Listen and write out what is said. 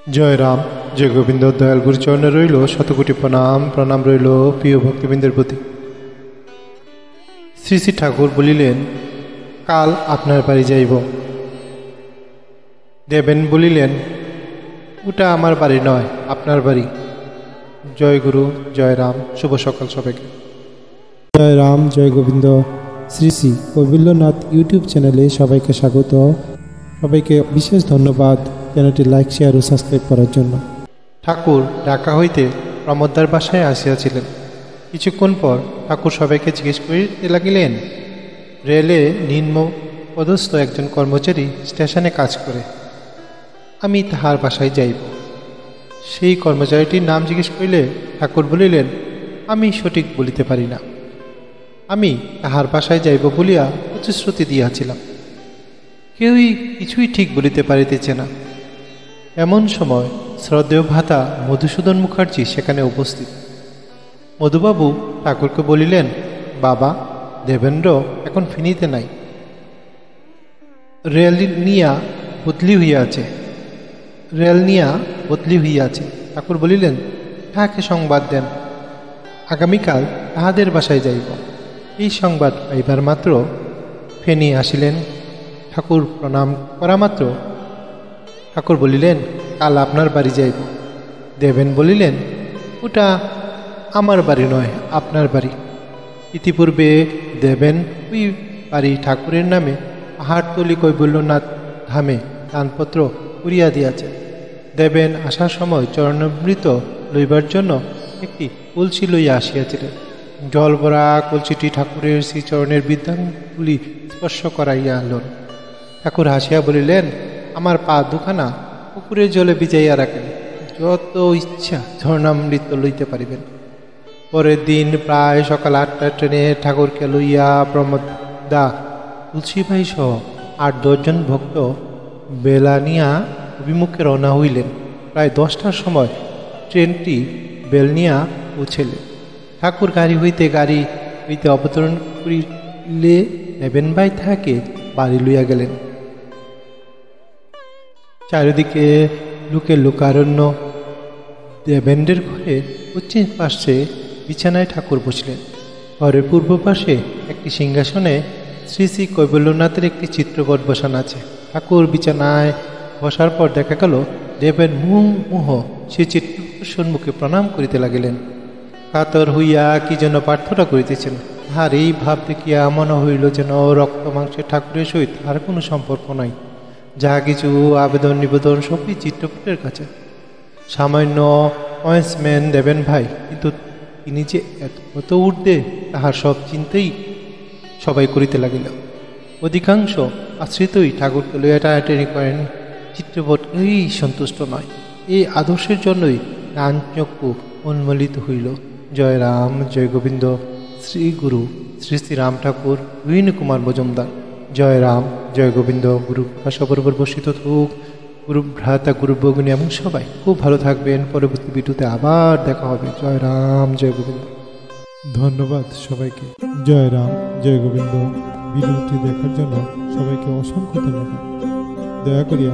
জয় রাম, জয় গোবিন্দ। দয়াল গুরুচরণে রইল শতকোটি প্রণাম। প্রণাম রইল প্রিয় ভক্তবৃন্দের প্রতি। শ্রী শ্রী ঠাকুর বলিলেন, কাল আপনার বাড়ি যাইব। দেবেন বলিলেন, ওটা আমার বাড়ি নয়, আপনার বাড়ি। জয় গুরু, জয় রাম। শুভ সকাল সবাইকে। জয় রাম, জয় গোবিন্দ। শ্রী শ্রী কৌবিল্যনাথ ইউটিউব চ্যানেলে সবাইকে স্বাগত। সবাইকে বিশেষ ধন্যবাদ চ্যানেলটি লাইক, শেয়ার ও সাবস্ক্রাইব করার জন্য। ঠাকুর ঢাকা হইতে প্রমোদদার বাসায় আসিয়াছিলেন। কিছুক্ষণ পর ঠাকুর সবাইকে জিজ্ঞেস করিতে লাগিলেন, রেলে নিম্ন পদস্থ একজন কর্মচারী স্টেশনে কাজ করে, আমি তাহার বাসায় যাইব। সেই কর্মচারীটির নাম জিজ্ঞেস করিলে ঠাকুর বলিলেন, আমি সঠিক বলিতে পারি না, আমি তাহার বাসায় যাইব বলিয়া প্রতিশ্রুতি দিয়াছিলাম। কেউই কিছুই ঠিক বলিতে পারিতেছে না। এমন সময় শ্রদ্ধেয় ভ্রাতা মধুসূদন মুখার্জি সেখানে উপস্থিত। মধুবাবু ঠাকুরকে বলিলেন, বাবা, দেবেন্দ্র এখন ফিনিতে নাই, রেল নিয়া বদলি হইয়াছে। ঠাকুর বলিলেন, তাহাকে সংবাদ দেন, আগামীকাল তাহাদের বাসায় যাইব। এই সংবাদ পাইবার মাত্র ফেনি আসিলেন। ঠাকুর প্রণাম করা মাত্র ঠাকুর বলিলেন, কাল আপনার বাড়ি যাইব। দেবেন বলিলেন, ওটা আমার বাড়ি নয়, আপনার বাড়ি। ইতিপূর্বে দেবেন ওই বাড়ি ঠাকুরের নামে পাহাড়তলি কৈবল্যনাথ ধামে দানপত্র করিয়া দিয়াছে। দেবেন আসার সময় চরণামৃত লইবার জন্য একটি কলসি লইয়া আসিয়াছিলেন। জল ভরা কলসিটি ঠাকুরের শ্রীচরণের বিদ্যাঙ্গুলি স্পর্শ করাইয়া আনলেন। ঠাকুর হাসিয়া বলিলেন, আমার পা দুখানা পুকুরের জলে ভিজাইয়া রাখেন, যত ইচ্ছা ঝর্ণামৃত লইতে পারিবেন। পরের দিন প্রায় সকাল 8টার ট্রেনে ঠাকুরকে লইয়া প্রমোদদা, তুলসীভাই সহ 8-10 জন ভক্ত বেলানিয়া অভিমুখে রওনা হইলেন। প্রায় 10টার সময় ট্রেনটি বেলনিয়া পৌঁছেলে ঠাকুর গাড়ি হইতে অবতরণ করিলে দেবেন ভাই তাহাকে বাড়ি লইয়া গেলেন। চারিদিকে লোকের লোকারণ্য। দেবেন্দ্রের ঘরের পশ্চিম পাশে বিছানায় ঠাকুর বসলেন। ঘরের পূর্ব পাশে একটি সিংহাসনে শ্রী শ্রী কৈবল্যনাথের একটি চিত্রপট বসানো আছে। ঠাকুর বিছানায় বসার পর দেখা গেল দেবেন মুহ সে চিত্রপটের সম্মুখে প্রণাম করিতে লাগিলেন। কাতর হইয়া কি যেন প্রার্থনা করিতেছেন। তাহার এই ভাব দেখিয়া মনে হইল যেন রক্ত মাংসের ঠাকুরের সহিত তাহার কোনো সম্পর্ক নাই। যাহা কিছু আবেদন নিবেদন সবই চিত্রপটের কাছে। সামান্য পয়েন্টসম্যান দেবেন ভাই, কিন্তু তিনি যে এত ঊর্ধ্বে তাহার সব চিন্তাই সবাই করিতে লাগিল। অধিকাংশ আশ্রিতই ঠাকুরকে লইয়া টানাটানি করেন। চিত্রপট এই সন্তুষ্ট নয়। এই আদর্শের জন্যই রামচক্ষু উন্মোলিত হইল। জয় রাম, জয় গোবিন্দ। শ্রী গুরু শ্রী শ্রী রাম ঠাকুর, রুইন কুমার মজুমদার। জয় রাম, জয় গোবিন্দ। গুরু সবরবর বসিত থাকুক। গুরু ভ্রাতা, গুরু ভগিনী এবং সবাই খুব ভালো থাকবেন। পরবর্তী ভিডিওতে আবার দেখা হবে। জয় রাম, জয় গোবিন্দ। ধন্যবাদ সবাইকে। জয় রাম, জয় গোবিন্দ। ভিডিওটি দেখার জন্য সবাইকে অসংখ্য ধন্যবাদ। দয়া করিয়া